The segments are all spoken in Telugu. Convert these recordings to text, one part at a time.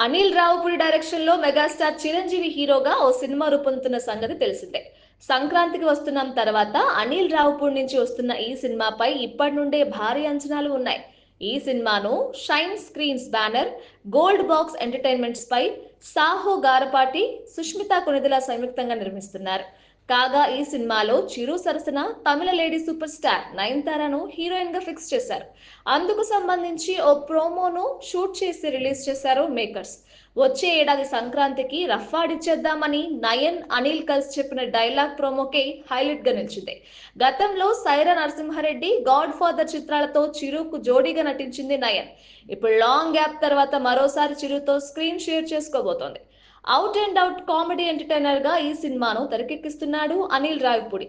అనిల్ రావుపూడి డైరెక్షన్ లో మెగాస్టార్ చిరంజీవి హీరోగా ఓ సినిమా రూపొందుతున్న సంగతి తెలిసిందే. సంక్రాంతికి వస్తున్నాం తర్వాత అనిల్ రావుపూడి నుంచి వస్తున్న ఈ సినిమాపై ఇప్పటి నుండే భారీ అంచనాలు ఉన్నాయి. ఈ సినిమాను Shine Screens banner Gold Box Entertainments పై సాహో గారపాటి, సుష్మిత కొనిదెల సంయుక్తంగా నిర్మిస్తున్నారు. కాగా ఈ సినిమాలో చిరు సరసన తమిళ లేడీ సూపర్ స్టార్ నయనతారను హీరోయిన్ గా ఫిక్స్ చేశారు. అందుకు సంబంధించి ఓ ప్రోమోను షూట్ చేసి రిలీజ్ చేశారు మేకర్స్. వచ్చే ఏడాది సంక్రాంతికి రఫ్ఫాడిచ్చేద్దామని నయన్, అనిల్ కలిసి చెప్పిన డైలాగ్ ప్రోమోకే హైలైట్ గా నిలిచింది. గతంలో సైరా నరసింహారెడ్డి, గాడ్ ఫాదర్ చిత్రాలతో చిరుకు జోడీగా నటించింది నయన్. ఇప్పుడు లాంగ్ గ్యాప్ తర్వాత మరోసారి చిరుతో స్క్రీన్ షేర్ చేసుకోబోతోంది. Out and out comedy entertainer గా ఈ సినిమాను తెరకెక్కిస్తున్నాడు అనిల్ రావిపూడి.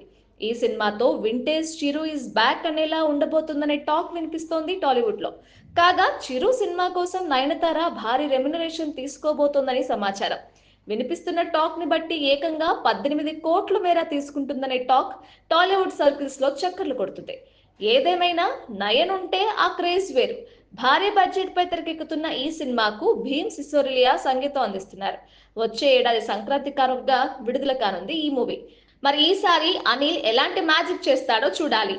ఈ సినిమాతో వింటేజ్ చిరు ఇస్ బ్యాక్ అనేలా ఉండబోతుందనే టాక్ వినిపిస్తోంది టాలీవుడ్ లో. కాగా చిరు సినిమా కోసం నయనతార భారీ రెమ్యునరేషన్ తీసుకోబోతోందని సమాచారం. వినిపిస్తున్న టాక్ ని బట్టి ఏకంగా 18 కోట్ల మేర తీసుకుంటుందనే టాక్ టాలీవుడ్ సర్కిల్స్ లో చక్కర్లు కొడుతుంది. ఏదేమైనా నయన్ ఉంటే ఆ క్రేజ్ వేరు. భారీ బడ్జెట్ పై తెరకెక్కుతున్న ఈ సినిమాకు భీమ్ సిసోరియా సంగీతం అందిస్తున్నారు. వచ్చే ఏడాది సంక్రాంతి కానుకగా విడుదల కానుంది ఈ మూవీ. మరి ఈసారి అనిల్ ఎలాంటి మ్యాజిక్ చేస్తాడో చూడాలి.